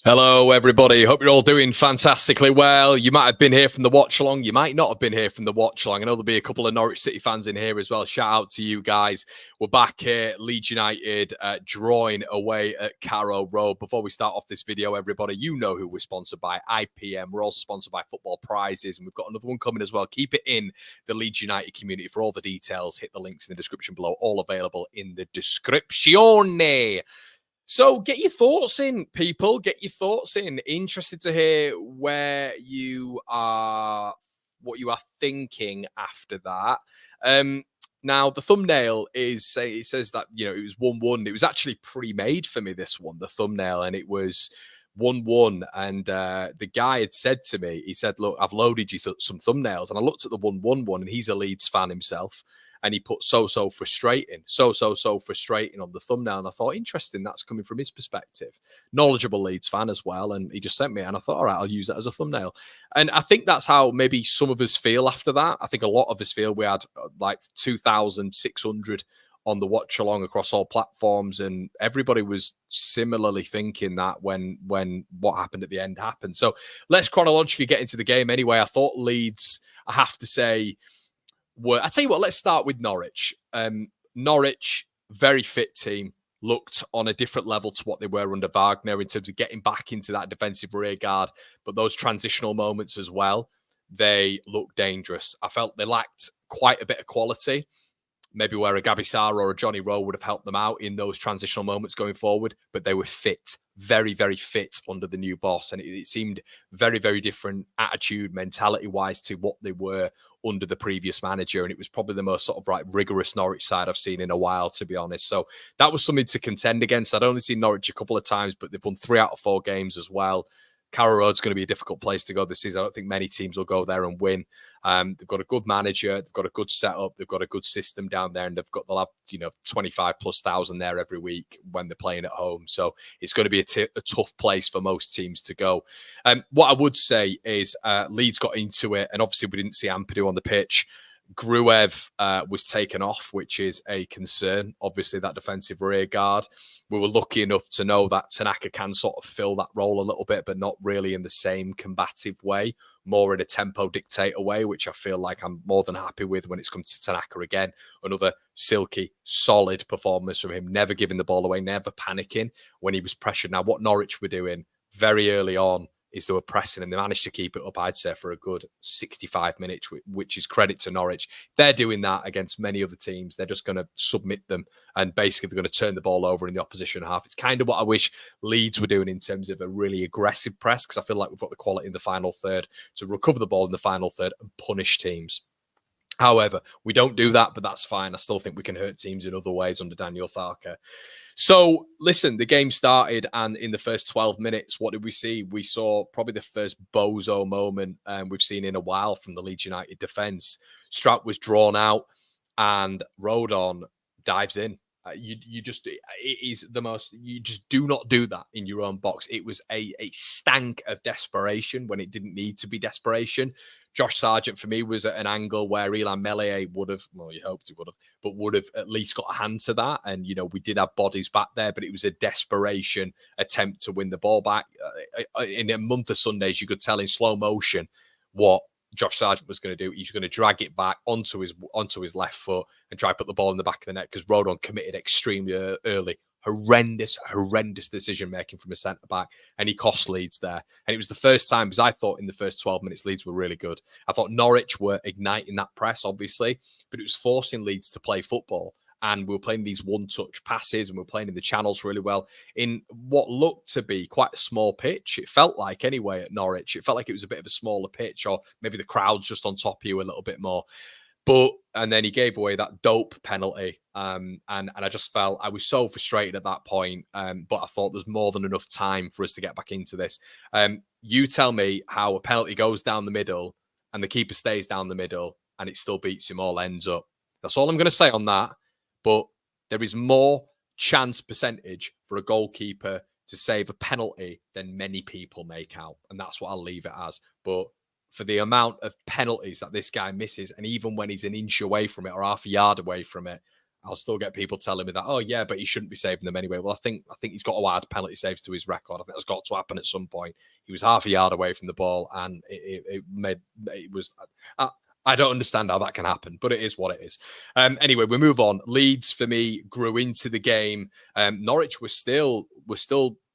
Hello, everybody. Hope you're all doing fantastically well. You might have been here from the Watchalong. You might not have been here from the Watchalong. I know there'll be a couple of Norwich City fans in here as well. Shout out to you guys. We're back here, Leeds United, drawing away at Carrow Road. Before we start off this video, everybody, you know who we're sponsored by, IPM. We're also sponsored by Football Prizes, and we've got another one coming as well. Keep it in the Leeds United community. For all the details, hit the links in the description below. All available in the description. So get your thoughts in, people. Get your thoughts in. Interested to hear where you are, what you are thinking after that. Now, the thumbnail is, it says that, it was 1-1. It was actually pre-made for me, this one, the thumbnail, and it was 1-1. And the guy had said to me, he said, look, I've loaded you some thumbnails. And I looked at the 1-1 one, and he's a Leeds fan himself. And he put so frustrating on the thumbnail. And I thought, interesting, that's coming from his perspective. Knowledgeable Leeds fan as well. And he just sent me, and I thought, all right, I'll use that as a thumbnail. And I think that's how maybe some of us feel after that. I think a lot of us feel. We had like 2,600 on the watch along across all platforms, and everybody was similarly thinking that when what happened at the end happened. So let's chronologically get into the game anyway. I thought Leeds, I have to say, I tell you what, let's start with Norwich. Norwich, very fit team, looked on a different level to what they were under Wagner in terms of getting back into that defensive rear guard. But those transitional moments as well, they looked dangerous. I felt they lacked quite a bit of quality. Maybe where a Gabi Sarr or a Johnny Rowe would have helped them out in those transitional moments going forward, but they were fit, very, very fit under the new boss. And it seemed very, very different attitude, mentality-wise to what they were under the previous manager. And it was probably the most sort of rigorous Norwich side I've seen in a while, to be honest. So that was something to contend against. I'd only seen Norwich a couple of times, but they've won 3 out of 4 games as well. Carrow Road's going to be a difficult place to go this season. I don't think many teams will go there and win. They've got a good manager, they've got a good setup, they've got a good system down there, and they'll have 25,000+ there every week when they're playing at home. So it's going to be a tough place for most teams to go. What I would say is Leeds got into it, and obviously we didn't see Ampadu on the pitch. Gruev was taken off, which is a concern. Obviously, that defensive rear guard. We were lucky enough to know that Tanaka can sort of fill that role a little bit, but not really in the same combative way, more in a tempo dictator way, which I feel like I'm more than happy with when it's come to Tanaka again. Another silky, solid performance from him, never giving the ball away, never panicking when he was pressured. Now, what Norwich were doing very early on is they were pressing, and they managed to keep it up, I'd say, for a good 65 minutes, which is credit to Norwich. They're doing that against many other teams. They're just going to submit them, and basically they're going to turn the ball over in the opposition half. It's kind of what I wish Leeds were doing in terms of a really aggressive press, because I feel like we've got the quality in the final third to recover the ball in the final third and punish teams. However, we don't do that, but that's fine. I still think we can hurt teams in other ways under Daniel Farke. So, listen, the game started, and in the first 12 minutes, what did we see? We saw probably the first bozo moment we've seen in a while from the Leeds United defence. Strout was drawn out, and Rodon dives in. You just do not do that in your own box. It was a stank of desperation when it didn't need to be desperation. Josh Sargent, for me, was at an angle where Ilan Melie would have, well, you hoped he would have, but would have at least got a hand to that. And, we did have bodies back there, but it was a desperation attempt to win the ball back. In a month of Sundays, you could tell in slow motion what Josh Sargent was going to do. He was going to drag it back onto his left foot and try to put the ball in the back of the net, because Rodon committed extremely early. Horrendous decision-making from a centre-back, and he cost Leeds there. And it was the first time, because I thought in the first 12 minutes, Leeds were really good. I thought Norwich were igniting that press, obviously, but it was forcing Leeds to play football. And we were playing these one-touch passes, and we were playing in the channels really well in what looked to be quite a small pitch. It felt like, anyway, at Norwich. It felt like it was a bit of a smaller pitch, or maybe the crowd's just on top of you a little bit more. And then he gave away that dope penalty. And I just felt I was so frustrated at that point. But I thought there's more than enough time for us to get back into this. You tell me how a penalty goes down the middle and the keeper stays down the middle and it still beats him all ends up. That's all I'm going to say on that. But there is more chance percentage for a goalkeeper to save a penalty than many people make out. And that's what I'll leave it as. But for the amount of penalties that this guy misses, and even when he's an inch away from it or half a yard away from it, I'll still get people telling me that, oh yeah, but he shouldn't be saving them anyway. Well, I think he's got to add penalty saves to his record. I think that's got to happen at some point. He was half a yard away from the ball, and it was. I don't understand how that can happen, but it is what it is. Anyway, we move on. Leeds for me grew into the game. Norwich was still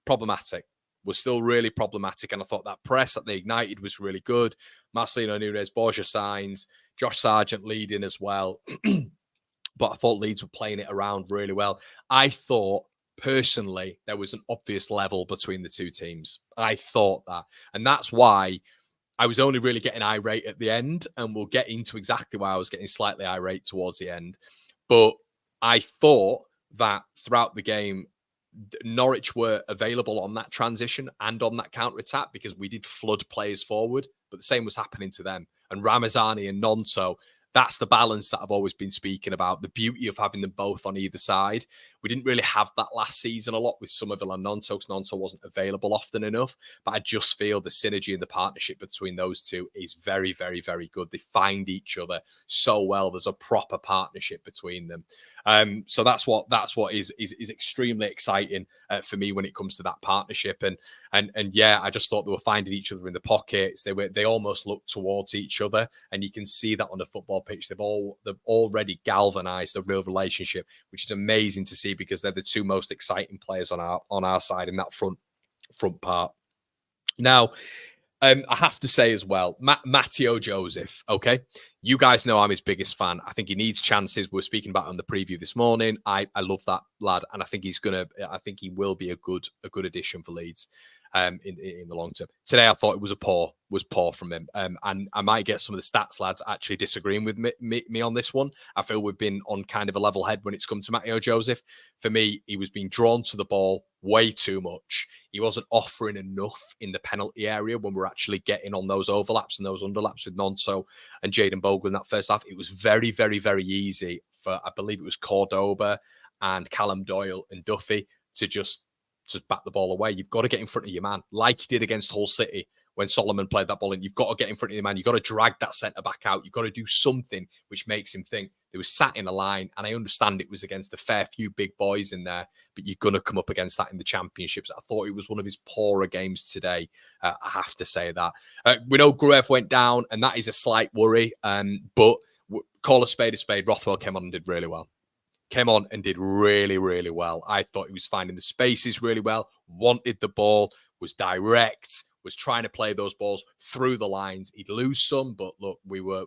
problematic. Was still really problematic, and I thought that press that they ignited was really good. Marcelino Nunes, Borja signs, Josh Sargent leading as well. But I thought Leeds were playing it around really well. I thought, personally, there was an obvious level between the two teams. I thought that. And that's why I was only really getting irate at the end. And we'll get into exactly why I was getting slightly irate towards the end. But I thought that throughout the game, Norwich were available on that transition and on that counter-attack because we did flood players forward. But the same was happening to them. And Ramazani and Nonto, that's the balance that I've always been speaking about, the beauty of having them both on either side. We didn't really have that last season a lot with Somerville and Nonto because Nonto wasn't available often enough. But I just feel the synergy and the partnership between those two is very, very, very good. They find each other so well. There's a proper partnership between them. So that's what is extremely exciting for me when it comes to that partnership. And yeah, I just thought they were finding each other in the pockets. They almost looked towards each other, and you can see that on the football pitch. They've already galvanized a real relationship, which is amazing to see because they're the two most exciting players on our side in that front part. Now, I have to say as well, Matteo Joseph, okay? You guys know I'm his biggest fan. I think he needs chances. We were speaking about it on the preview this morning. I love that lad, and I think he will be a good addition for Leeds in the long term. Today I thought it was poor from him. And I might get some of the stats lads actually disagreeing with me on this one. I feel we've been on kind of a level head when it's come to Matteo Joseph. For me, he was being drawn to the ball way too much. He wasn't offering enough in the penalty area when we're actually getting on those overlaps and those underlaps with Nonto and Jayden Bogle in that first half. It was very, very, very easy for, I believe it was Cordoba and Callum Doyle and Duffy to just back the ball away. You've got to get in front of your man, like he did against Hull City when Solomon played that ball in. You've got to get in front of your man. You've got to drag that centre back out. You've got to do something which makes him think. They were sat in a line, and I understand it was against a fair few big boys in there, but you're going to come up against that in the championships. I thought it was one of his poorer games today. I have to say that. We know Gruev went down, and that is a slight worry, but call a spade. Rothwell came on and did really well. Came on and did really, really well. I thought he was finding the spaces really well, wanted the ball, was direct, was trying to play those balls through the lines. He'd lose some, but look, we were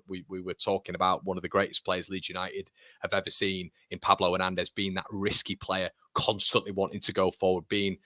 talking about one of the greatest players Leeds United have ever seen in Pablo Hernandez, being that risky player, constantly wanting to go forward, being,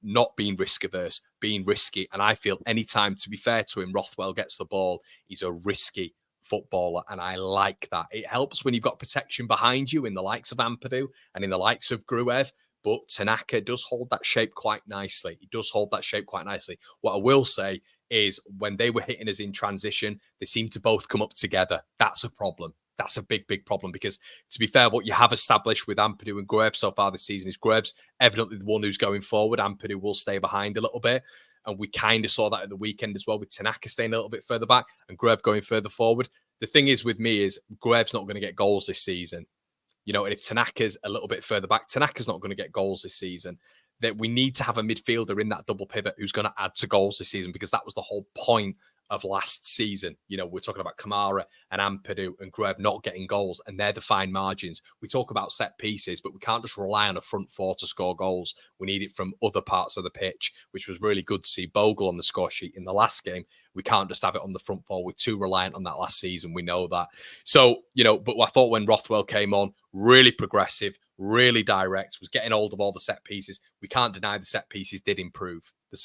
not being risk averse, being risky. And I feel anytime, to be fair to him, Rothwell gets the ball, he's a risky footballer, and I like that. It helps when you've got protection behind you in the likes of Ampadu and in the likes of Gruev, but Tanaka does hold that shape quite nicely. He does hold that shape quite nicely. What I will say is when they were hitting us in transition, they seem to both come up together. That's a problem. That's a big, big problem because, to be fair, what you have established with Ampadu and Gruev so far this season is Gruev's evidently the one who's going forward. Ampadu will stay behind a little bit. And we kind of saw that at the weekend as well, with Tanaka staying a little bit further back and Gruev going further forward. The thing is with me is Gruev's not going to get goals this season. And if Tanaka's a little bit further back, Tanaka's not going to get goals this season. That we need to have a midfielder in that double pivot who's going to add to goals this season, because that was the whole point of last season. We're talking about Kamara and Ampadu and Gruev not getting goals, and they're the fine margins. We talk about set pieces, but we can't just rely on a front four to score goals. We need it from other parts of the pitch, which was really good to see Bogle on the score sheet in the last game. We can't just have it on the front four. We're too reliant on that last season. We know that. So, but I thought when Rothwell came on, really progressive, really direct, was getting hold of all the set pieces. We can't deny the set pieces did improve. The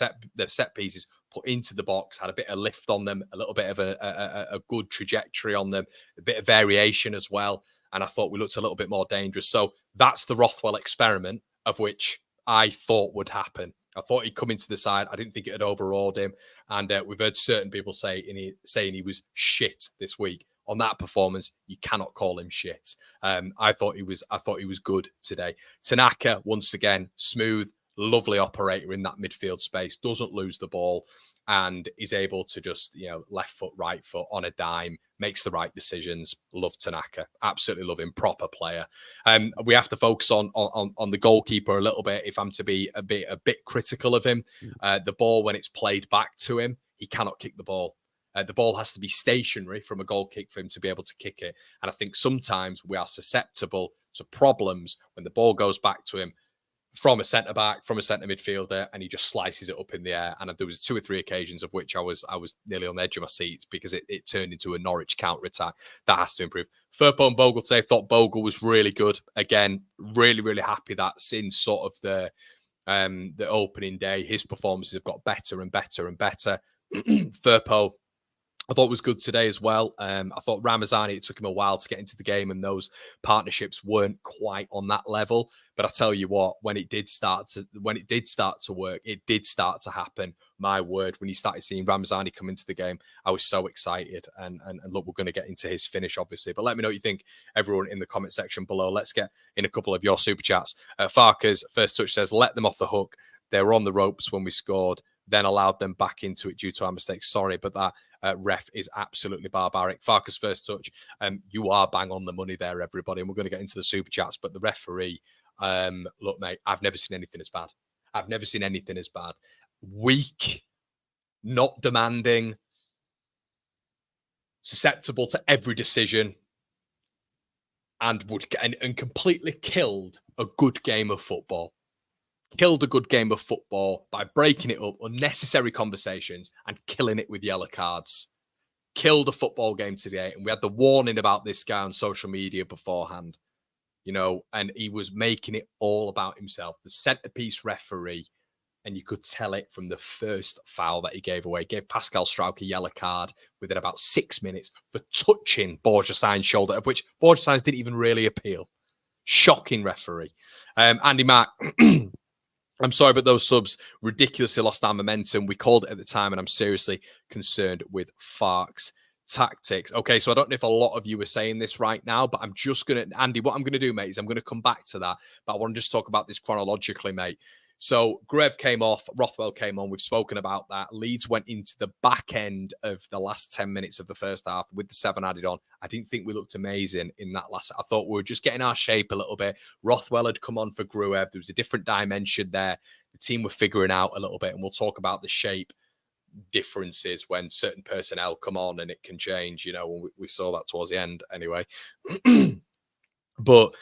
set pieces put into the box had a bit of lift on them, a little bit of a good trajectory on them, a bit of variation as well. And I thought we looked a little bit more dangerous. So that's the Rothwell experiment, of which I thought would happen. I thought he'd come into the side. I didn't think it had overawed him. And we've heard certain people saying he was shit this week. On that performance, you cannot call him shit. I thought he was good today. Tanaka, once again, smooth, lovely operator in that midfield space, doesn't lose the ball. and is able to just, left foot, right foot on a dime, makes the right decisions. Love Tanaka. Absolutely love him. Proper player. We have to focus on the goalkeeper a little bit. If I'm to be a bit critical of him, the ball, when it's played back to him, he cannot kick the ball. The ball has to be stationary from a goal kick for him to be able to kick it. And I think sometimes we are susceptible to problems when the ball goes back to him from a centre back, from a centre midfielder, and he just slices it up in the air. And there was 2 or 3 occasions of which I was nearly on the edge of my seats because it turned into a Norwich counter attack. That has to improve. Firpo and Bogle today, thought Bogle was really good. Again, really, really happy that since sort of the opening day, his performances have got better and better and better. Firpo, I thought was good today as well. I thought Ramazani, it took him a while to get into the game, and those partnerships weren't quite on that level. But I tell you what, when it did start to work, it did start to happen. My word, when you started seeing Ramazani come into the game, I was so excited. And look, we're going to get into his finish, obviously. But let me know what you think, everyone, in the comment section below. Let's get in a couple of your super chats. Farkas, first touch, says, let them off the hook. They were on the ropes when we scored, then allowed them back into it due to our mistakes. Sorry, but that ref is absolutely barbaric. Farkas, first touch, you are bang on the money there, everybody. And we're going to get into the super chats. But the referee, look, mate, I've never seen anything as bad. I've never seen anything as bad. Weak, not demanding, susceptible to every decision, and completely killed a good game of football. Killed a good game of football by breaking it up, unnecessary conversations, and killing it with yellow cards. Killed a football game today, and we had the warning about this guy on social media beforehand, and he was making it all about himself. The centerpiece referee, and you could tell it from the first foul that he gave away. Gave Pascal Struijk a yellow card within about 6 minutes for touching Borjasein's shoulder, of which Borjasein's didn't even really appeal. Shocking referee. Andy Mack, I'm sorry, but those subs ridiculously lost our momentum. We called it at the time, and I'm seriously concerned with Fark's tactics. Okay, so I don't know if a lot of you are saying this right now, but I'm just going to, Andy, what I'm going to do, mate, is I'm going to come back to that, but I want to just talk about this chronologically, mate. So Grev came off, Rothwell came on. We've spoken about that. Leeds went into the back end of the last 10 minutes of the first half with the 7 added on. I didn't think we looked amazing in that last. I thought we were just getting our shape a little bit. Rothwell had come on for Gruev. There was a different dimension there. The team were figuring out a little bit, and we'll talk about the shape differences when certain personnel come on and it can change. When we saw that towards the end anyway. But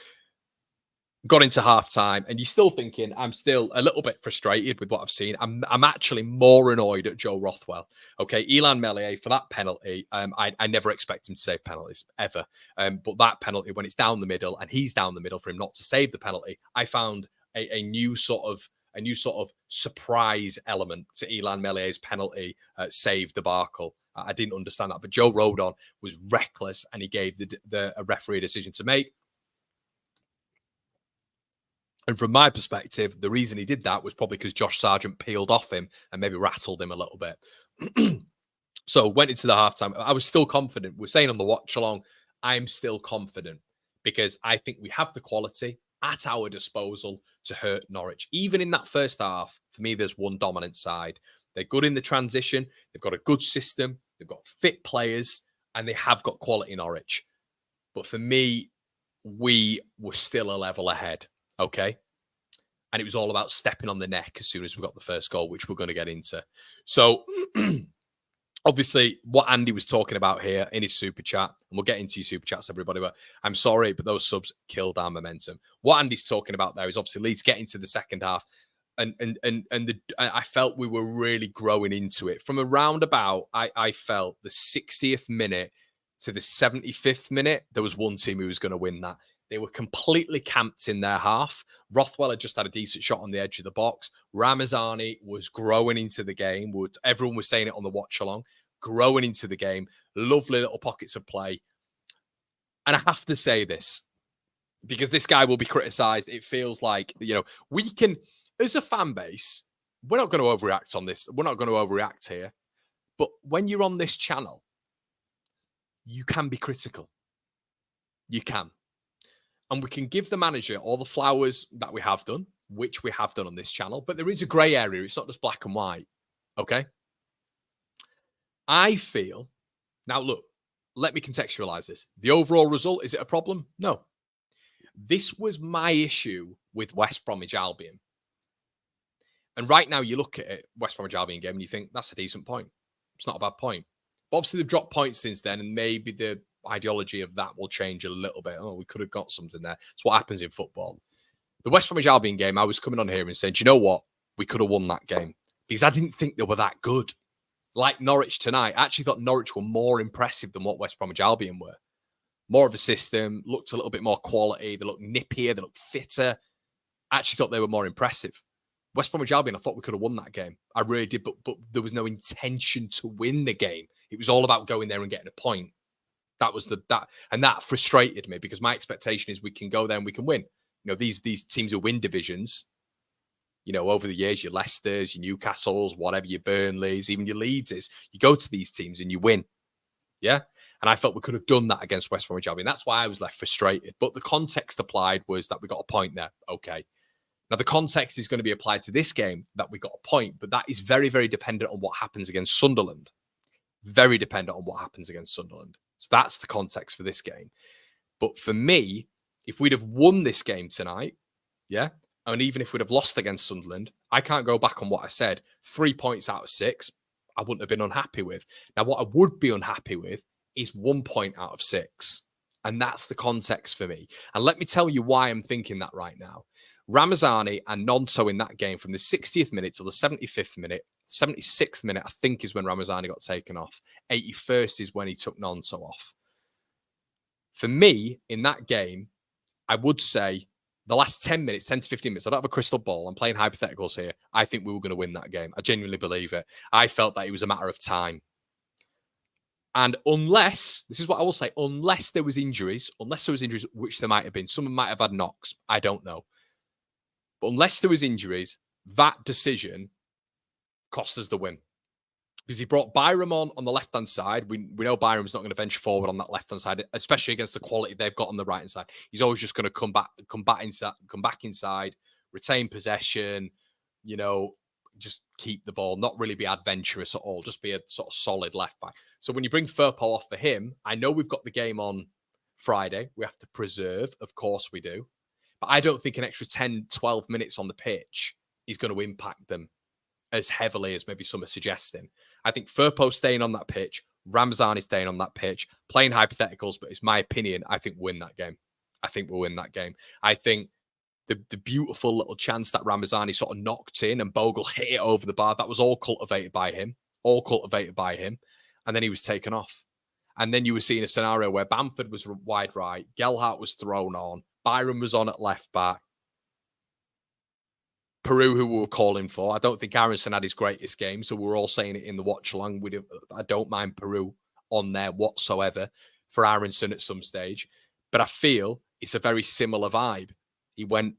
got into halftime, and you're still thinking, I'm still a little bit frustrated with what I've seen. I'm actually more annoyed at Joe Rothwell. Okay, Ilan Meslier for that penalty. I never expect him to save penalties ever. But that penalty, when it's down the middle and he's down the middle, for him not to save the penalty, I found a new sort of surprise element to Ilan Meslier's penalty save debacle. I didn't understand that, but Joe Rodon was reckless, and he gave the referee a decision to make. And from my perspective, the reason he did that was probably because Josh Sargent peeled off him and maybe rattled him a little bit. So went into the halftime. I was still confident. We're saying on the watch-along, I'm still confident because I think we have the quality at our disposal to hurt Norwich. Even in that first half, for me, there's one dominant side. They're good in the transition. They've got a good system. They've got fit players, and they have got quality Norwich. But for me, we were still a level ahead. Okay. And it was all about stepping on the neck as soon as we got the first goal, which we're going to get into. So obviously what Andy was talking about here in his super chat, and we'll get into your super chats, everybody, but I'm sorry, but those subs killed our momentum. What Andy's talking about there is obviously Leeds getting to the second half. I felt we were really growing into it. From around about, I felt the 60th minute to the 75th minute, there was one team who was going to win that. They were completely camped in their half. Rothwell had just had a decent shot on the edge of the box. Ramazani was growing into the game. Everyone was saying it on the watch-along. Growing into the game. Lovely little pockets of play. And I have to say this, because this guy will be criticised. It feels like, we can, as a fan base, we're not going to overreact on this. We're not going to overreact here. But when you're on this channel, you can be critical. You can. And we can give the manager all the flowers that we have done, which we have done on this channel. But there is a grey area. It's not just black and white. Okay? I feel, now look, let me contextualize this. The overall result, is it a problem? No. This was my issue with West Bromwich Albion. And right now you look at it, West Bromwich Albion game, and you think, that's a decent point. It's not a bad point. But obviously they've dropped points since then, and maybe the ideology of that will change a little bit. Oh, we could have got something there. It's what happens in football. The West Bromwich Albion game, I was coming on here and saying, do you know what? We could have won that game. Because I didn't think they were that good. Like Norwich tonight, I actually thought Norwich were more impressive than what West Bromwich Albion were. More of a system, looked a little bit more quality. They looked nippier, they looked fitter. I actually thought they were more impressive. West Bromwich Albion, I thought we could have won that game. I really did, but there was no intention to win the game. It was all about going there and getting a point. That was and that frustrated me because my expectation is we can go there and we can win. You know, these teams who win divisions, you know, over the years, your Leicesters, your Newcastles, whatever, your Burnleys, even your Leedses, you go to these teams and you win. Yeah. And I felt we could have done that against West Bromwich Albion. That's why I was left frustrated. But the context applied was that we got a point there. Okay. Now, the context is going to be applied to this game that we got a point, but that is very, very dependent on what happens against Sunderland. Very dependent on what happens against Sunderland. So that's the context for this game. But for me, if we'd have won this game tonight, yeah, and even if we'd have lost against Sunderland, I can't go back on what I said. 3 points out of 6, I wouldn't have been unhappy with. Now, what I would be unhappy with is 1 point out of 6. And that's the context for me. And let me tell you why I'm thinking that right now. Ramazani and Nonto in that game from the 60th minute to the 75th minute, 76th minute, I think, is when Ramazani got taken off. 81st is when he took Nonto off. For me, in that game, I would say the last 10 minutes, 10 to 15 minutes, I don't have a crystal ball. I'm playing hypotheticals here. I think we were going to win that game. I genuinely believe it. I felt that it was a matter of time. And unless, this is what I will say, unless there was injuries, which there might have been, someone might have had knocks, I don't know. But unless there was injuries, that decision cost us the win. Because he brought Byram on the left-hand side. We know Byram's not going to venture forward on that left-hand side, especially against the quality they've got on the right-hand side. He's always just going to come back inside, retain possession, you know, just keep the ball, not really be adventurous at all, just be a sort of solid left-back. So when you bring Firpo off for him, I know we've got the game on Friday. We have to preserve, of course we do. But I don't think an extra 10, 12 minutes on the pitch is going to impact them as heavily as maybe some are suggesting. I think Firpo staying on that pitch, Ramazani staying on that pitch, playing hypotheticals, but it's my opinion, I think we'll win that game. I think we'll win that game. I think the beautiful little chance that Ramazani sort of knocked in and Bogle hit it over the bar, that was all cultivated by him. And then he was taken off. And then you were seeing a scenario where Bamford was wide right, Gelhardt was thrown on, Byram was on at left back. Peru, who we were calling for. I don't think Aronson had his greatest game, so we were all saying it in the watch-along. I don't mind Peru on there whatsoever for Aronson at some stage. But I feel it's a very similar vibe. He went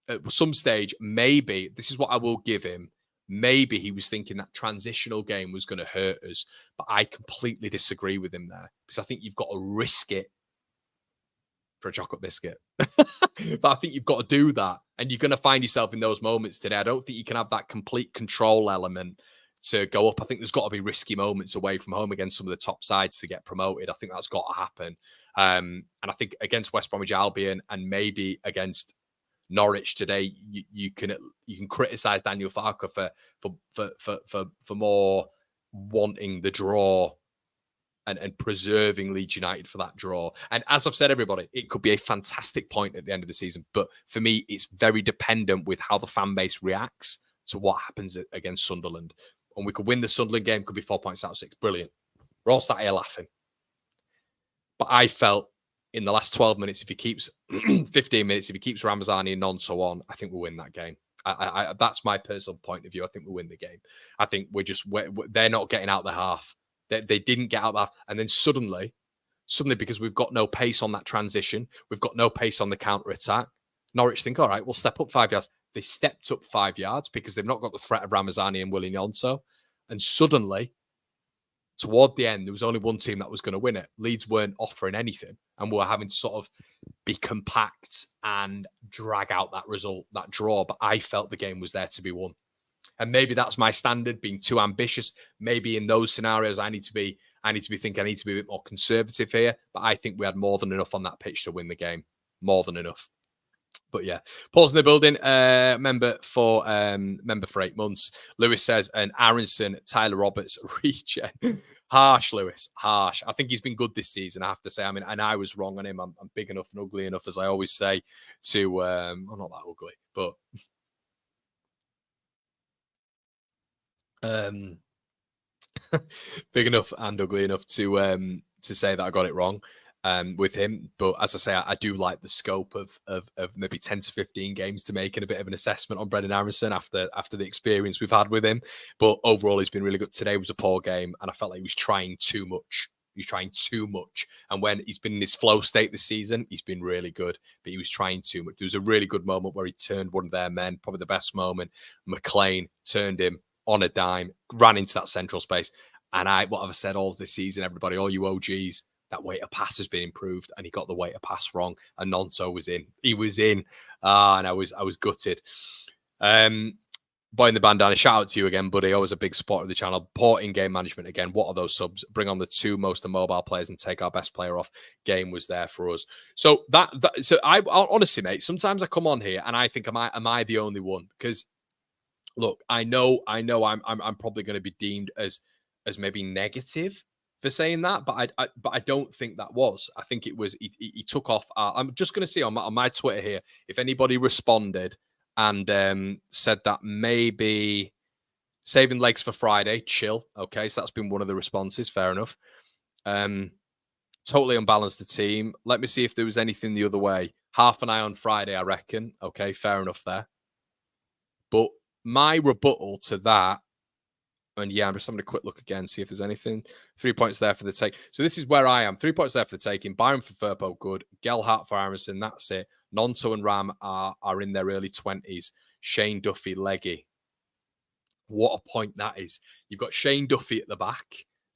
at some stage, maybe, this is what I will give him, maybe he was thinking that transitional game was going to hurt us. But I completely disagree with him there because I think you've got to risk it for a chocolate biscuit. But I think you've got to do that. And you're going to find yourself in those moments today. I don't think you can have that complete control element to go up. I think there's got to be risky moments away from home against some of the top sides to get promoted. I think that's got to happen. And I think against West Bromwich Albion and maybe against Norwich today, you can criticize Daniel Farke for more wanting the draw and preserving Leeds United for that draw. And as I've said, everybody, it could be a fantastic point at the end of the season. But for me, it's very dependent with how the fan base reacts to what happens against Sunderland. And we could win the Sunderland game, could be 4 points out of 6. Brilliant. We're all sat here laughing. But I felt in the last 12 minutes, if he keeps 15 minutes, if he keeps Ramazani and Nonso on, I think we'll win that game. That's my personal point of view. I think we'll win the game. I think they're not getting out the half. They didn't get out that. And then suddenly, because we've got no pace on that transition, we've got no pace on the counter-attack, Norwich think, all right, we'll step up 5 yards. They stepped up 5 yards because they've not got the threat of Ramazani and Willie Nonso. And suddenly, toward the end, there was only one team that was going to win it. Leeds weren't offering anything. And we were having to sort of be compact and drag out that result, that draw. But I felt the game was there to be won. And maybe that's my standard, being too ambitious. Maybe in those scenarios, I need to be thinking I need to be a bit more conservative here. But I think we had more than enough on that pitch to win the game. More than enough. But yeah, Paul's in the building. Member for 8 months. Lewis says, and Aronson, Tyler Roberts, regen. Harsh, Lewis. Harsh. I think he's been good this season, I have to say. I mean, and I was wrong on him. I'm big enough and ugly enough, as I always say, to well, not that ugly, but big enough and ugly enough to say that I got it wrong with him. But as I say, I do like the scope of maybe 10 to 15 games to make and a bit of an assessment on Brendan Aronson after the experience we've had with him. But overall, he's been really good. Today was a poor game, and I felt like he was trying too much. He's trying too much. And when he's been in this flow state this season, he's been really good. But he was trying too much. There was a really good moment where he turned one of their men, probably the best moment. McLean turned him on a dime, ran into that central space. And what I've said all this season, everybody, all you OGs, that weight of pass has been improved, and he got the weight of pass wrong. And Nonso was in. He was in. And I was gutted. Boy in the bandana, shout out to you again, buddy. Always a big supporter of the channel. Poor in-game management again. What are those subs? Bring on the two most immobile players and take our best player off. Game was there for us. So so I honestly, mate, sometimes I come on here and I think, am I the only one? Because look, I know I'm probably going to be deemed as maybe negative for saying that, but I don't think that was. I think it was he took off. I'm just going to see on my Twitter here if anybody responded and said that maybe saving legs for Friday, chill. Okay, so that's been one of the responses. Fair enough. Totally unbalanced the team. Let me see if there was anything the other way. Half an eye on Friday, I reckon. Okay, fair enough there. But my rebuttal to that, and yeah, I'm just having a quick look again, see if there's anything. 3 points there for the take. So this is where I am. 3 points there for the taking. Byron for Firpo, good. Gelhardt for Aronson, that's it. Nonto and Ram are in their early 20s. Shane Duffy, leggy. What a point that is. You've got Shane Duffy at the back.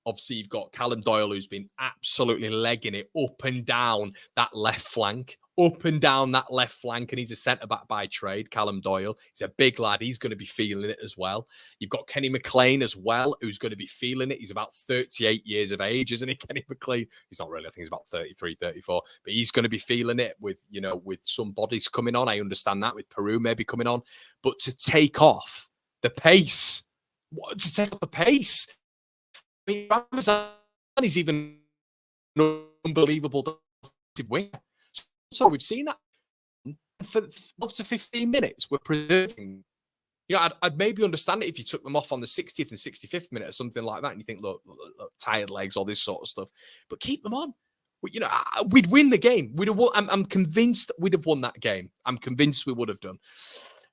Obviously, you've got Callum Doyle, who's been absolutely legging it up and down that left flank. Up and down that left flank, and he's a centre-back by trade, Callum Doyle. He's a big lad. He's going to be feeling it as well. You've got Kenny McLean as well, who's going to be feeling it. He's about 38 years of age, isn't he, Kenny McLean? He's not really. I think he's about 33, 34. But he's going to be feeling it with some bodies coming on. I understand that, with Peru maybe coming on. But to take off the pace, I mean, Ramazan is even an unbelievable winger. So we've seen that for up to 15 minutes. We're preserving. I'd maybe understand it if you took them off on the 60th and 65th minute or something like that, and you think, look, tired legs, all this sort of stuff. But keep them on. We'd win the game. We'd have won. I'm convinced we'd have won that game. I'm convinced we would have done.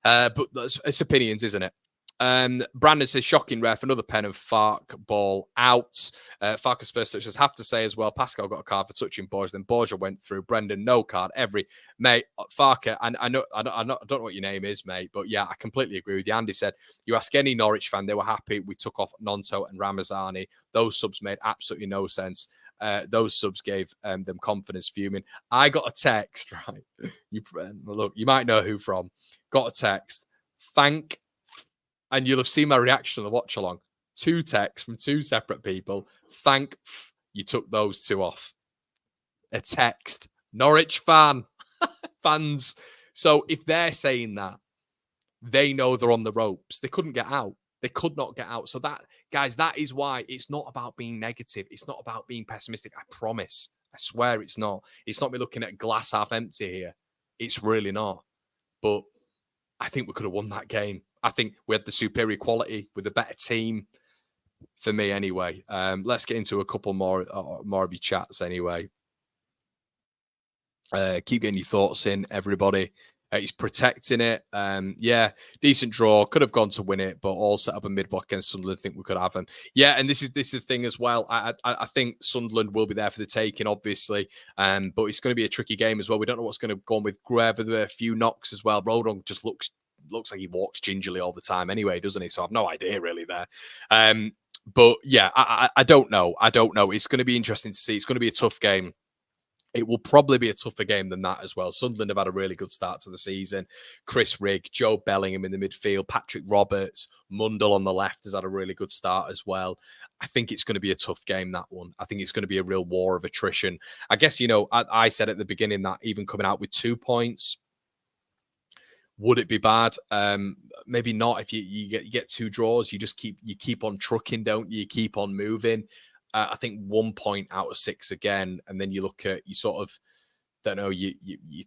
But it's opinions, isn't it? Brandon says, shocking ref, another pen and Fark ball out. Farker's first touch says, have to say as well, Pascal got a card for touching Borja, then Borja went through. Brendan, no card. Mate, Farker, and I don't know what your name is, mate, but yeah, I completely agree with you. Andy said, you ask any Norwich fan, they were happy we took off Nonto and Ramazani. Those subs made absolutely no sense. Those subs gave them confidence, fuming. I got a text, right? Look, you might know who from. Got a text. And you'll have seen my reaction on the watch-along. 2 texts from 2 separate people. Thank you took those 2 off. A text. Norwich fans. So if they're saying that, they know they're on the ropes. They couldn't get out. They could not get out. So guys, that is why it's not about being negative. It's not about being pessimistic. I promise. I swear it's not. It's not me looking at glass half empty here. It's really not. But I think we could have won that game. I think we had the superior quality with a better team, for me anyway. Let's get into a couple more of your chats anyway. Keep getting your thoughts in, everybody. He's protecting it. Yeah, decent draw. Could have gone to win it, but all set up a mid-block against Sunderland. I think we could have him. Yeah, and this is the thing as well. I think Sunderland will be there for the taking, obviously. But it's going to be a tricky game as well. We don't know what's going to go on with Greve. There are a few knocks as well. Rodon just looks like he walks gingerly all the time anyway, doesn't he? So I've no idea really there. But yeah, I don't know. It's going to be interesting to see. It's going to be a tough game. It will probably be a tougher game than that as well. Sunderland have had a really good start to the season. Chris Rigg, Joe Bellingham in the midfield, Patrick Roberts, Mundell on the left has had a really good start as well. I think it's going to be a tough game, that one. I think it's going to be a real war of attrition. I guess, I said at the beginning that even coming out with 2 points, would it be bad? Maybe not. If you get 2 draws, you keep on trucking, don't you? You keep on moving. I think 1 point out of 6 again, and then you look at don't know, your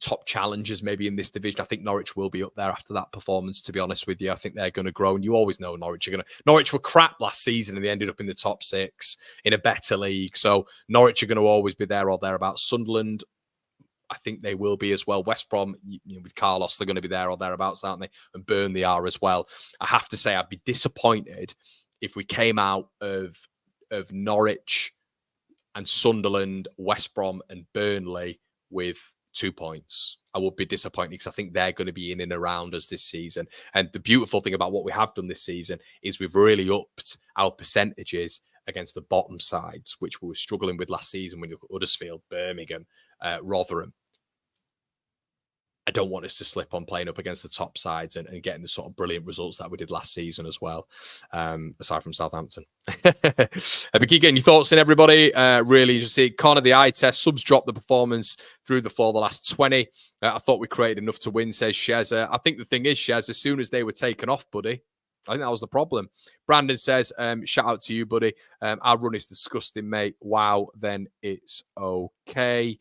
top challengers maybe in this division. I think Norwich will be up there after that performance, to be honest with you. I think they're going to grow, and you always know Norwich were crap last season and they ended up in the top 6 in a better league. So Norwich are going to always be there or thereabouts. Sunderland, I think they will be as well. West Brom, with Carlos, they're going to be there or thereabouts, aren't they? And Burnley are as well. I have to say, I'd be disappointed if we came out of Norwich and Sunderland, West Brom and Burnley with 2 points. I would be disappointed because I think they're going to be in and around us this season. And the beautiful thing about what we have done this season is we've really upped our percentages against the bottom sides, which we were struggling with last season when you look at Huddersfield, Birmingham, Rotherham. I don't want us to slip on playing up against the top sides and getting the sort of brilliant results that we did last season as well, aside from Southampton. But keep getting your thoughts in, everybody. Really, just see Connor, the eye test. Subs dropped the performance through the last 20. I thought we created enough to win, says Shez. I think the thing is, Shez, as soon as they were taken off, buddy, I think that was the problem. Brandon says, shout out to you, buddy. Our run is disgusting, mate. Wow, then it's okay.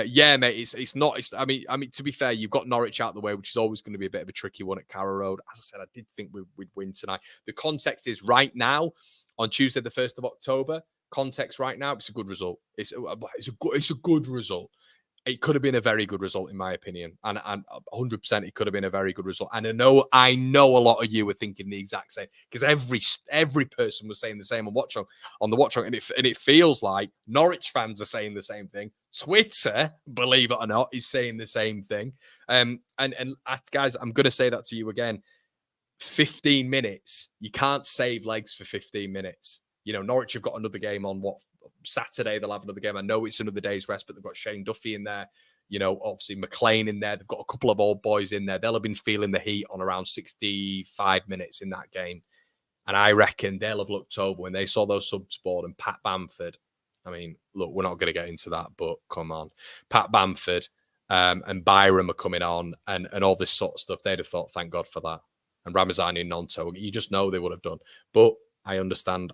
Yeah, mate, it's not. I mean, to be fair, you've got Norwich out the way, which is always going to be a bit of a tricky one at Carrow Road. As I said, I did think we'd win tonight. The context is right now, on Tuesday, the 1st of October, context right now, it's a good result. It's a good result. It could have been a very good result, in my opinion, and 100% it could have been a very good result. And I know a lot of you were thinking the exact same, because every person was saying the same on the Watchalong, and it feels like Norwich fans are saying the same thing. Twitter, believe it or not, is saying the same thing. And guys, I'm going to say that to you again. 15 minutes, you can't save legs for 15 minutes. Norwich have got another game on Saturday. They'll have another game. I know it's another day's rest, but they've got Shane Duffy in there. Obviously McLean in there. They've got a couple of old boys in there. They'll have been feeling the heat on around 65 minutes in that game. And I reckon they'll have looked over when they saw those subs board and Pat Bamford. I mean, look, we're not going to get into that, but come on. Pat Bamford and Byram are coming on and all this sort of stuff. They'd have thought, thank God for that. And Ramazani and Nonto, you just know they would have done. But I understand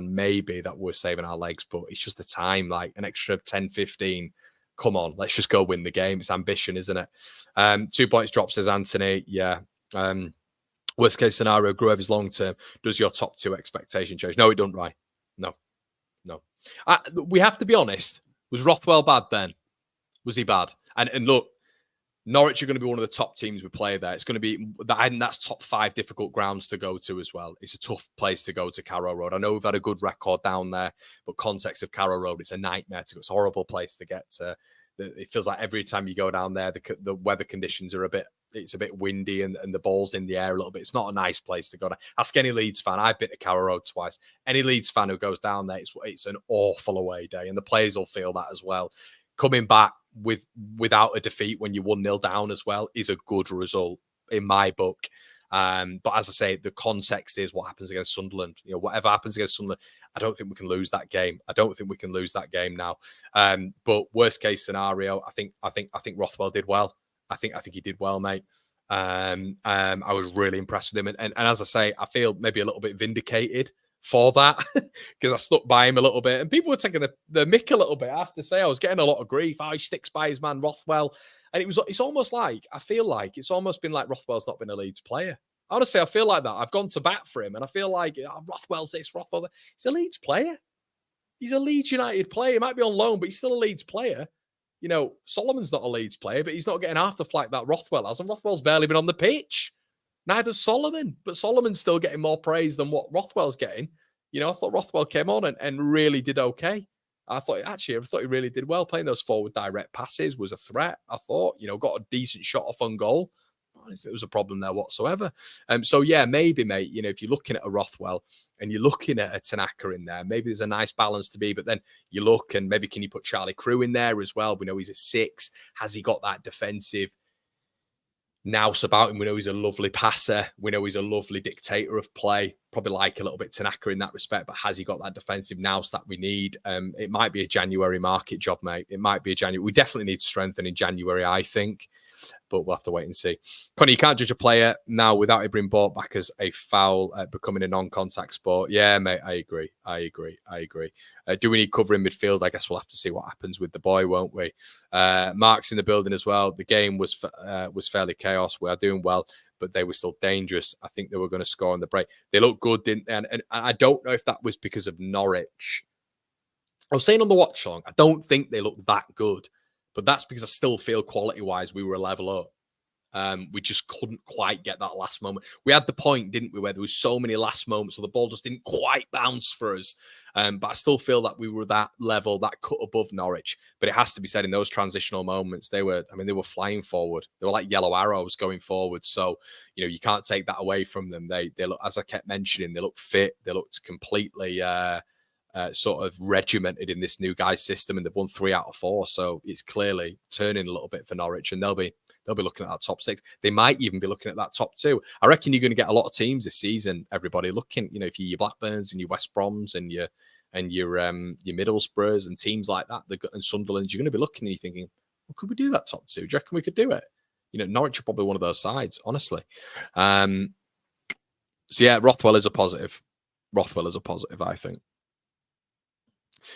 maybe that we're saving our legs, but it's just the time, like an extra 10, 15. Come on, let's just go win the game. It's ambition, isn't it? 2 points drop, says Anthony. Yeah. Worst case scenario, Grove's long term. Does your top 2 expectation change? No, it don't, right? No. We have to be honest. Was Rothwell bad then? Was he bad? And look, Norwich are going to be one of the top teams we play there. It's going to be that's top 5 difficult grounds to go to as well. It's a tough place to go to, Carrow Road. I know we've had a good record down there, but context of Carrow Road, it's a nightmare to go. It's a horrible place to get to. It feels like every time you go down there, the weather conditions are a bit windy and the ball's in the air a little bit. It's not a nice place to go to. Ask any Leeds fan. I've been to Carrow Road twice. Any Leeds fan who goes down there, it's an awful away day, and the players will feel that as well. Coming back without a defeat when you're 1-0 down as well is a good result in my book. But as I say, the context is what happens against Sunderland. Whatever happens against Sunderland, I don't think we can lose that game. I don't think we can lose that game now. But worst case scenario, I think Rothwell did well. I think he did well, mate. I was really impressed with him, and as I say, I feel maybe a little bit vindicated for that because I stuck by him a little bit, and people were taking the mick a little bit. I have to say, I was getting a lot of grief. He sticks by his man Rothwell, and it's almost like I feel like it's almost been like Rothwell's not been a Leeds player. Honestly, I feel like that. I've gone to bat for him, and I feel like Rothwell's this, Rothwell that. He's a Leeds player. He's a Leeds United player. He might be on loan, but he's still a Leeds player. Solomon's not a Leeds player, but he's not getting half the flack that Rothwell has, and Rothwell's barely been on the pitch. Neither's Solomon, but Solomon's still getting more praise than what Rothwell's getting. I thought Rothwell came on and really did okay. I thought he really did well. Playing those forward direct passes was a threat. I thought, got a decent shot off on goal. I don't think there was a problem there whatsoever. So yeah, maybe, mate, if you're looking at a Rothwell and you're looking at a Tanaka in there, maybe there's a nice balance to be, but then you look and maybe can you put Charlie Crew in there as well? We know he's a 6. Has he got that defensive nous about him? We know he's a lovely passer. We know he's a lovely dictator of play. Probably like a little bit Tanaka in that respect, but has he got that defensive nous that we need? It might be a January market job, mate. It might be a January. We definitely need to strengthen in January, I think, but we'll have to wait and see. Connie, you can't judge a player now without it being brought back as a foul, becoming a non-contact sport. Yeah, mate, I agree. Do we need cover in midfield? I guess we'll have to see what happens with the boy, won't we? Mark's in the building as well. The game was fairly chaos. We are doing well, but they were still dangerous. I think they were going to score on the break. They looked good, didn't they? And I don't know if that was because of Norwich. I was saying on the watch-along, I don't think they looked that good, but that's because I still feel quality-wise we were a level up. We just couldn't quite get that last moment. We had the point, didn't we, where there was so many last moments, so the ball just didn't quite bounce for us. But I still feel that we were that level, that cut above Norwich. But it has to be said, in those transitional moments, they were flying forward. They were like yellow arrows going forward. So, you can't take that away from them. They look, as I kept mentioning, they look fit. They looked completely sort of regimented in this new guy's system, and they've won 3 out of 4. So it's clearly turning a little bit for Norwich, and they'll be looking at that top 6. They might even be looking at that top 2. I reckon you're going to get a lot of teams this season. Everybody looking, if you're your Blackburns and your West Broms and your Middlesbroughs and teams like that, and Sunderland, you're going to be looking and you're thinking, well, could we do that top 2? Do you reckon we could do it? Norwich are probably one of those sides, honestly. So yeah, Rothwell is a positive. I think.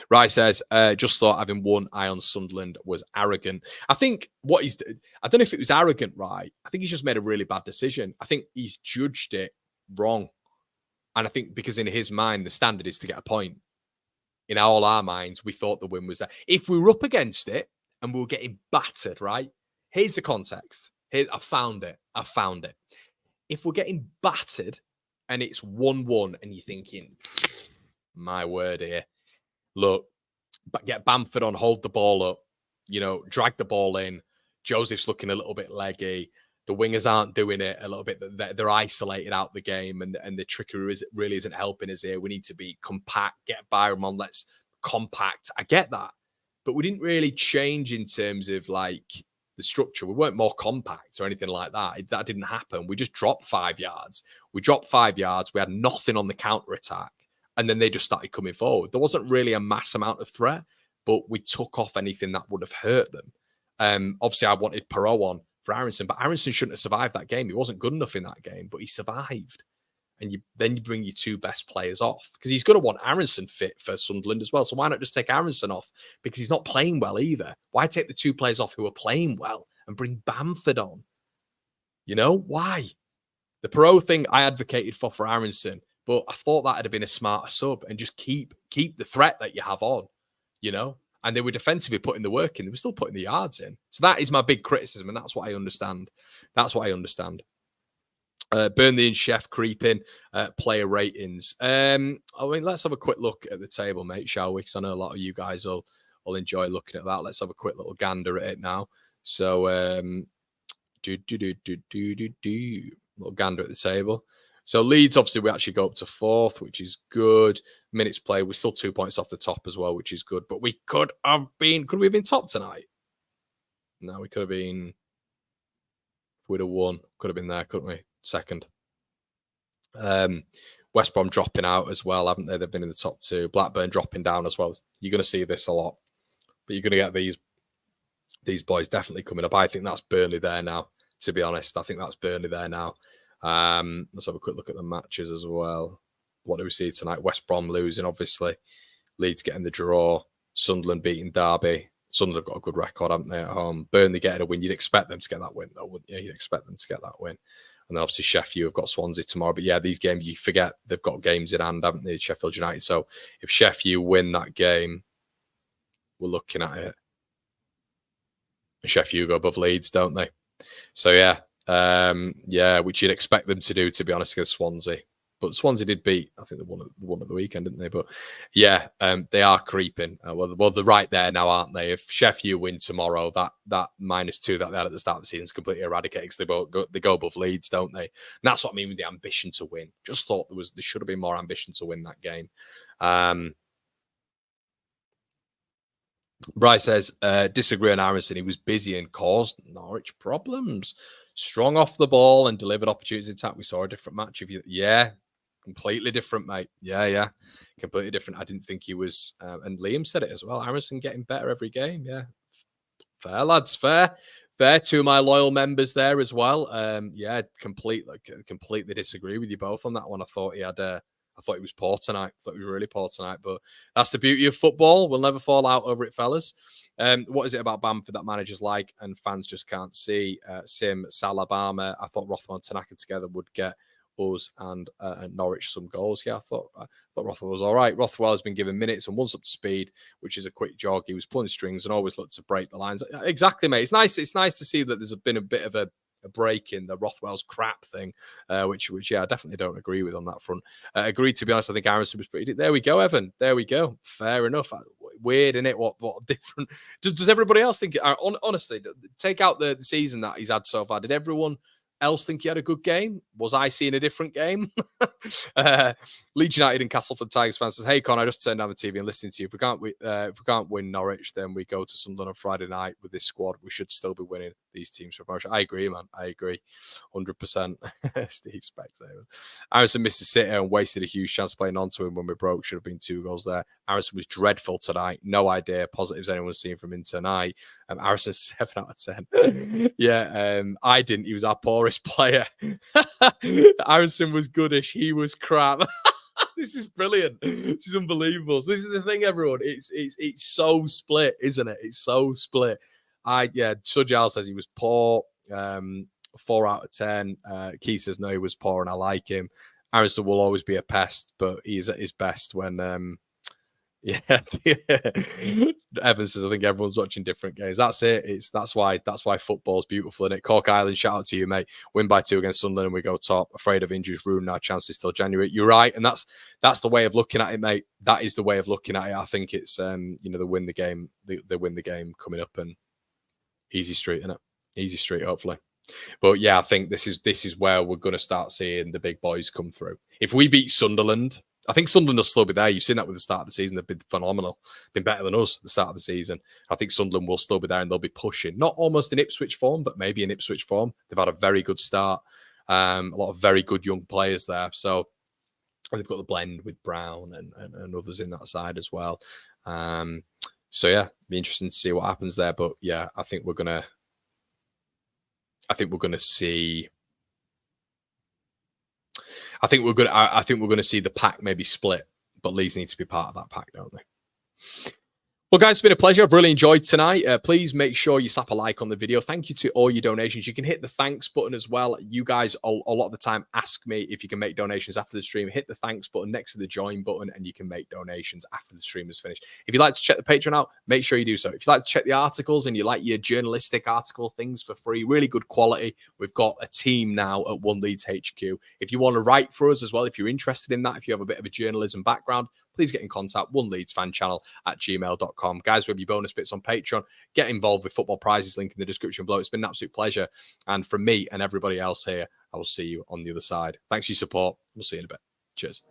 Rai says, just thought having one eye on Sunderland was arrogant. I think I don't know if it was arrogant, right? I think he's just made a really bad decision. I think he's judged it wrong. And I think because in his mind, the standard is to get a point. In all our minds, we thought the win was there. If we were up against it and we were getting battered, right? Here's the context. I found it. If we're getting battered and it's 1-1 and you're thinking, my word here, look, get Bamford on, hold the ball up, drag the ball in. Joseph's looking a little bit leggy. The wingers aren't doing it a little bit. They're isolated out the game, and the trickery really isn't helping us here. We need to be compact, get Byram on, let's compact. I get that. But we didn't really change in terms of like the structure. We weren't more compact or anything like that. That didn't happen. We just dropped 5 yards. We had nothing on the counter-attack. And then they just started coming forward. There wasn't really a mass amount of threat, but we took off anything that would have hurt them. Obviously, I wanted Perot on for Aronson, but Aronson shouldn't have survived that game. He wasn't good enough in that game, but he survived. And then you bring your 2 best players off because he's going to want Aronson fit for Sunderland as well. So why not just take Aronson off? Because he's not playing well either. Why take the 2 players off who are playing well and bring Bamford on? Why? The Perot thing I advocated for Aronson. But I thought that would have been a smarter sub and just keep the threat that you have on, And they were defensively putting the work in. They were still putting the yards in. So that is my big criticism, and that's what I understand. Burnley and Chef creeping, player ratings. Let's have a quick look at the table, mate, shall we? Because I know a lot of you guys will enjoy looking at that. Let's have a quick little gander at it now. So, little gander at the table. So Leeds, obviously, we actually go up to 4th, which is good. Minutes played, we're still 2 points off the top as well, which is good. But we could we have been top tonight? No, we could have been, if we'd have won, could have been there, couldn't we? Second. West Brom dropping out as well, haven't they? They've been in the top 2. Blackburn dropping down as well. You're going to see this a lot. But you're going to get these boys definitely coming up. I think that's Burnley there now, to be honest. I think that's Burnley there now. Let's have a quick look at the matches as well. What do we see tonight? West Brom losing, obviously. Leeds getting the draw. Sunderland beating Derby. Sunderland have got a good record, haven't they, at home? Burnley getting a win. You'd expect them to get that win, though, wouldn't you? You'd expect them to get that win. And then obviously Sheffield have got Swansea tomorrow. But yeah, these games, you forget they've got games in hand, haven't they? Sheffield United. So if Sheffield win that game, we're looking at it. And Sheffield go above Leeds, don't they? So yeah. Which you'd expect them to do, to be honest, against Swansea. But Swansea did beat, I think they won at the weekend, didn't they? But yeah, they are creeping. Well, they're right there now, aren't they? If Sheffield win tomorrow, that -2 that they had at the start of the season is completely eradicated because they go above Leeds, don't they? And that's what I mean with the ambition to win. Just thought there should have been more ambition to win that game. Bryce says, disagree on Aronson. He was busy and caused Norwich problems. Strong off the ball and delivered opportunities in attack. We saw a different match. Yeah, completely different, mate. Yeah, completely different. I didn't think he was, and Liam said it as well. Aronson getting better every game. Yeah, fair lads, fair to my loyal members there as well. Yeah, completely disagree with you both on that one. I thought he was poor tonight. I thought he was really poor tonight. But that's the beauty of football. We'll never fall out over it, fellas. What is it about Bamford that managers like and fans just can't see? Sim, Salabama. I thought Rothwell and Tanaka together would get us and Norwich some goals. Yeah, I thought Rothwell was all right. Rothwell has been given minutes and once up to speed, which is a quick jog. He was pulling strings and always looked to break the lines. Exactly, mate. It's nice to see that there's been a bit of a break in the Rothwell's crap thing, which yeah, I definitely don't agree with on that front. Agreed, to be honest. I think Aronson was pretty. There we go, Evan. There we go. Fair enough. Weird, isn't it? What different? Does everybody else think? Honestly, take out the season that he's had so far. Did everyone else think he had a good game? Was I seeing a different game? Leeds United and Castleford Tigers fans says, "Hey Con, I just turned down the TV and listening to you. If we can't win Norwich, then we go to Sunderland on Friday night with this squad. We should still be winning these teams for promotion." I agree, man. I agree, 100%. Steve Spectator. Aronson missed the sitter and wasted a huge chance playing onto him when we broke. Should have been 2 goals there. Aronson was dreadful tonight. No idea positives anyone's seen from him tonight. Aronson 7 out of 10. Yeah, I didn't. He was our poorest player. Aronson was goodish. He was crap. This is brilliant. This is unbelievable. So this is the thing, everyone. It's so split, isn't it? It's so split. Sujal says he was poor. 4 out of 10. Keith says no, he was poor, and I like him. Aronson will always be a pest, but he's at his best when yeah. Evan says, I think everyone's watching different games. That's it. That's why football's beautiful, isn't it? Cork Island, shout out to you, mate. Win by 2 against Sunderland and we go top. Afraid of injuries, ruining our chances till January. You're right, and that's the way of looking at it, mate. That is the way of looking at it. I think it's they win the game, they win the game coming up, and easy street, isn't it? Easy street, hopefully. But yeah, I think this is where we're going to start seeing the big boys come through. If we beat Sunderland, I think Sunderland will still be there. You've seen that with the start of the season. They've been phenomenal. Been better than us at the start of the season. I think Sunderland will still be there and they'll be pushing. Not almost in Ipswich form, but maybe in Ipswich form. They've had a very good start. A lot of very good young players there. So they've got the blend with Brown and others in that side as well. So yeah, be interesting to see what happens there. But yeah, I think we're gonna see. I think we're going to see the pack maybe split, but Leeds need to be part of that pack, don't they? Well, guys, it's been a pleasure. I've really enjoyed tonight. Please make sure you slap a like on the video. Thank you to all your donations. You can hit the thanks button as well. You guys, a lot of the time, ask me if you can make donations after the stream. Hit the thanks button next to the join button, and you can make donations after the stream is finished. If you'd like to check the Patreon out, make sure you do so. If you'd like to check the articles and you like your journalistic article things for free, really good quality, we've got a team now at One Leeds HQ. If you want to write for us as well, if you're interested in that, if you have a bit of a journalism background, please get in contact, oneleadsfanchannel@gmail.com. Guys, we have your bonus bits on Patreon. Get involved with football prizes, link in the description below. It's been an absolute pleasure. And from me and everybody else here, I will see you on the other side. Thanks for your support. We'll see you in a bit. Cheers.